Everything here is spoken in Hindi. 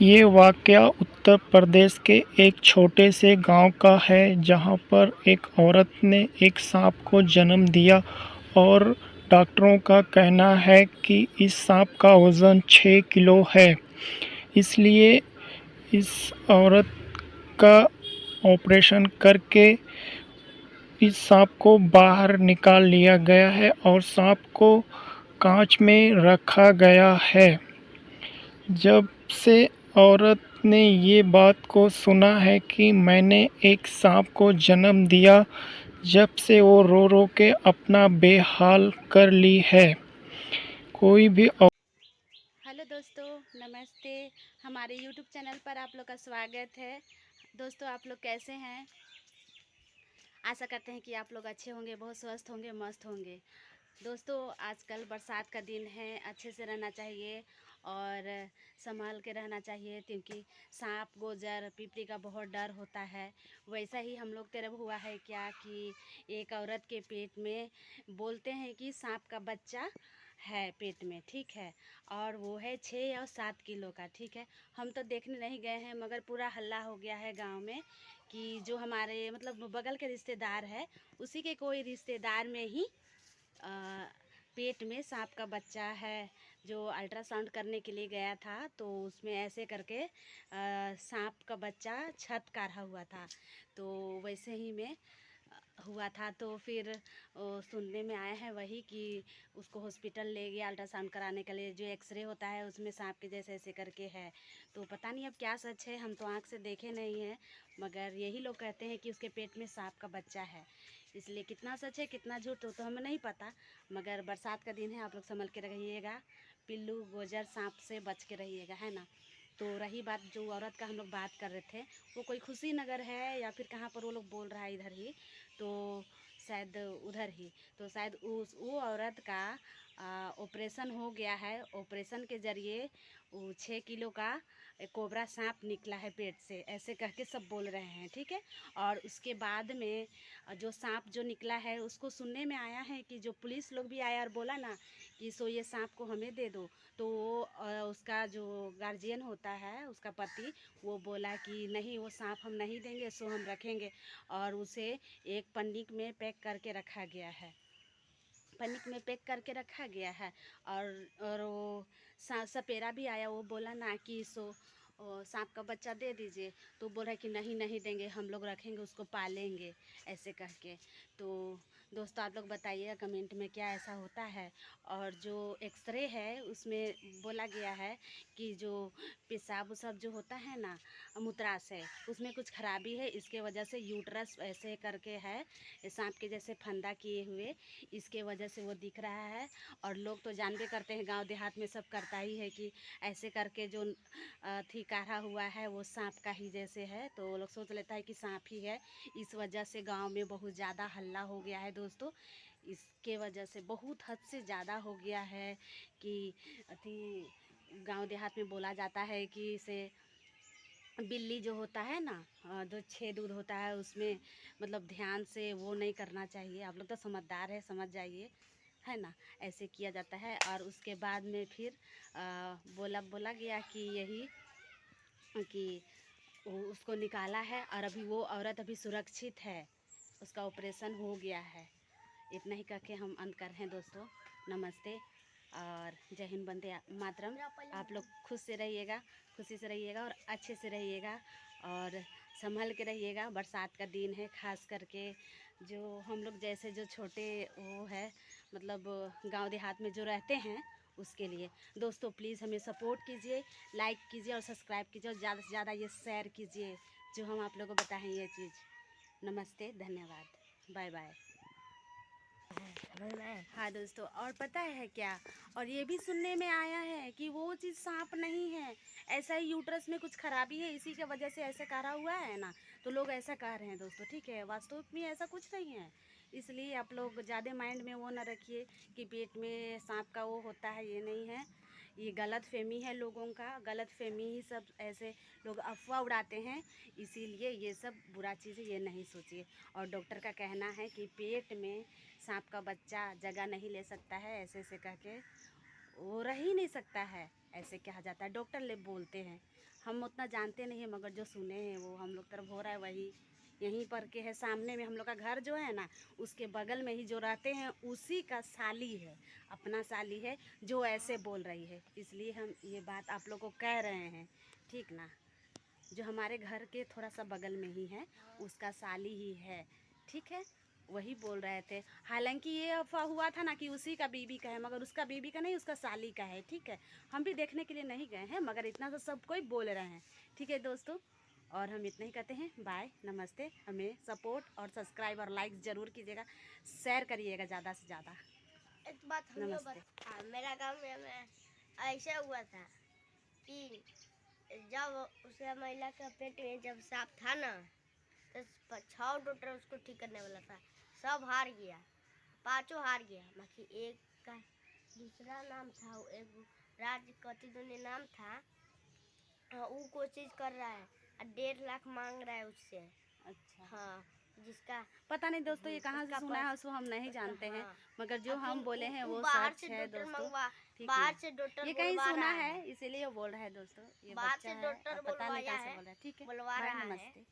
ये वाकया उत्तर प्रदेश के एक छोटे से गांव का है जहां पर एक औरत ने एक सांप को जन्म दिया और डॉक्टरों का कहना है कि इस सांप का वज़न 6 किलो है। इसलिए इस औरत का ऑपरेशन करके इस सांप को बाहर निकाल लिया गया है और सांप को कांच में रखा गया है। जब से औरत ने ये बात को सुना है कि मैंने एक सांप को जन्म दिया, जब से वो रो रो के अपना बेहाल कर ली है। कोई भी हेलो दोस्तों, नमस्ते। हमारे YouTube चैनल पर आप लोग का स्वागत है। दोस्तों, आप लोग कैसे हैं? आशा करते हैं कि आप लोग अच्छे होंगे, बहुत स्वस्थ होंगे, मस्त होंगे। दोस्तों, आजकल बरसात का दिन है, अच्छे से रहना चाहिए और संभाल के रहना चाहिए क्योंकि सांप गोजर पिपली का बहुत डर होता है। वैसा ही हम लोग तरफ हुआ है क्या कि एक औरत के पेट में बोलते हैं कि सांप का बच्चा है पेट में, ठीक है। और वो है 6 और 7 किलो का, ठीक है। हम तो देखने नहीं गए हैं मगर पूरा हल्ला हो गया है गांव में कि जो हमारे मतलब बगल के रिश्तेदार है, उसी के कोई रिश्तेदार में ही अ, पेट में सांप का बच्चा है। जो अल्ट्रासाउंड करने के लिए गया था तो उसमें ऐसे करके सांप का बच्चा छत काढ़ा हुआ था। तो वैसे ही में हुआ था। तो फिर सुनने में आया है वही कि उसको हॉस्पिटल ले गया अल्ट्रासाउंड कराने के लिए। जो एक्सरे होता है उसमें सांप के जैसे ऐसे करके है। तो पता नहीं अब क्या सच है, हम तो आँख से देखे नहीं हैं मगर यही लोग कहते हैं कि उसके पेट में सांप का बच्चा है। इसलिए कितना सच है कितना झूठ तो हमें नहीं पता, मगर बरसात का दिन है, आप लोग संभल के रहिएगा। पिल्लू गोजर सांप से बच के रहिएगा, है ना। तो रही बात जो औरत का हम लोग बात कर रहे थे, वो कोई खुशी नगर है या फिर कहाँ पर वो लोग बोल रहा है, इधर ही तो शायद उधर ही। तो शायद उस वो औरत का ऑपरेशन हो गया है। ऑपरेशन के ज़रिए वो 6 किलो का एक कोबरा सांप निकला है पेट से, ऐसे कह के सब बोल रहे हैं, ठीक है। और उसके बाद में जो सांप जो निकला है उसको सुनने में आया है कि जो पुलिस लोग भी आया और बोला ना कि सो ये सांप को हमें दे दो, तो वो उसका जो गार्जियन होता है उसका पति, वो बोला कि नहीं वो सांप हम नहीं देंगे, सो हम रखेंगे। और उसे एक पन्नी में पैक करके रखा गया है, पन्नी में पैक करके रखा गया है। और वो सपेरा भी आया, वो बोला ना कि सो सांप का बच्चा दे दीजिए, तो बोल रहा है कि नहीं नहीं देंगे, हम लोग रखेंगे उसको पालेंगे, ऐसे कह के। तो दोस्तों आप लोग बताइएगा कमेंट में क्या ऐसा होता है। और जो एक्सरे है उसमें बोला गया है कि जो पेशाब उसाब जो होता है ना मूत्राशय, उसमें कुछ खराबी है, इसके वजह से यूट्रस ऐसे करके है सांप के जैसे फंदा किए हुए, इसके वजह से वो दिख रहा है। और लोग तो जानबे करते हैं, गांव देहात में सब करता ही है कि ऐसे करके जो थी काढ़ा हुआ है वो सांप का ही जैसे है, तो वो लोग सोच लेता है कि सांप ही है। इस वजह से गांव में बहुत ज़्यादा हल्ला हो गया है दोस्तों। इसके वजह से बहुत हद से ज़्यादा हो गया है कि अथी गांव देहात में बोला जाता है कि इसे बिल्ली जो होता है ना, जो छेद उद होता है उसमें मतलब ध्यान से वो नहीं करना चाहिए। आप लोग तो समझदार है, समझ जाइए, है ना। ऐसे किया जाता है। और उसके बाद में फिर बोला बोला गया कि यही कि उसको निकाला है और अभी वो औरत अभी सुरक्षित है, उसका ऑपरेशन हो गया है। इतना ही करके हम अंत कर रहे हैं दोस्तों। नमस्ते और जय हिंद, वंदे मातरम। आप लोग खुश से रहिएगा, खुशी से रहिएगा और अच्छे से रहिएगा और संभल के रहिएगा। बरसात का दिन है, खास करके जो हम लोग जैसे जो छोटे वो है मतलब गांव देहात में जो रहते हैं उसके लिए। दोस्तों प्लीज़ हमें सपोर्ट कीजिए, लाइक कीजिए और सब्सक्राइब कीजिए और ज़्यादा से ज़्यादा ये शेयर कीजिए जो हम आप लोगों को बताएं ये चीज़। नमस्ते, धन्यवाद, बाय बाय। हाँ दोस्तों, और पता है क्या, और ये भी सुनने में आया है कि वो चीज़ सांप नहीं है, ऐसा ही यूट्रस में कुछ खराबी है, इसी के वजह से ऐसे करा हुआ है ना। तो लोग ऐसा कह रहे हैं दोस्तों, ठीक है, वास्तव में ऐसा कुछ नहीं है। इसलिए आप लोग ज़्यादा माइंड में वो ना रखिए कि पेट में सांप का वो होता है, ये नहीं है। ये गलत फहमी है लोगों का, गलत फहमी ही सब ऐसे लोग अफवाह उड़ाते हैं। इसीलिए ये सब बुरा चीज़ है, ये नहीं सोचिए। और डॉक्टर का कहना है कि पेट में सांप का बच्चा जगह नहीं ले सकता है, ऐसे ऐसे कह के वो रह ही नहीं सकता है, ऐसे कहा जाता है, डॉक्टर ले बोलते हैं। हम उतना जानते नहीं है, मगर जो सुने हैं वो हम लोग तरफ हो रहा है वही। यहीं पर के है, सामने में हम लोग का घर जो है ना, उसके बगल में ही जो रहते हैं उसी का साली है, अपना साली है जो ऐसे बोल रही है। इसलिए हम ये बात आप लोग को कह रहे हैं, ठीक ना। जो हमारे घर के थोड़ा सा बगल में ही है उसका साली ही है, ठीक है, वही बोल रहे थे। हालांकि ये अफवाह हुआ था ना कि उसी का बीबी का है, मगर उसका बीबी का नहीं, उसका साली का है, ठीक है। हम भी देखने के लिए नहीं गए हैं, मगर इतना तो सब कोई बोल रहे हैं, ठीक है दोस्तों। और हम इतना ही कहते हैं, बाय, नमस्ते। हमें सपोर्ट और सब्सक्राइब और लाइक ज़रूर कीजिएगा, शेयर करिएगा ज़्यादा से ज़्यादा। एक बात नमस्ते। मेरा गाँव में ऐसा हुआ था कि जब उसका महिला का पेट में जब सांप था ना, तो 6 डॉक्टर उसको ठीक करने वाला था, सब हार गया, 5 हार गया। बाकी एक का दूसरा नाम था, एक राज कति दोनों नाम था, वो कोशिश कर रहा है और 1.5 लाख मांग रहा है उससे। अच्छा, हाँ, जिसका पता नहीं दोस्तों ये कहाँ से उसका सुना है, उसको हम नहीं जानते हैं, हाँ। मगर जो हम बोले हैं वो बाहर सच से है डॉक्टर दोस्तों, मंगवा, ठीक बाहर है। से डॉक्टर ये कहीं बुलवा सुना रहा है, इसीलिए वो बोल रहा है दोस्तों, ये बाहर बच्चा से है डॉक्टर और पता नहीं बुलवाया कहाँ से है, बोल रहा है, ठीक है। बुलवा बाय, रहा है। नमस्ते।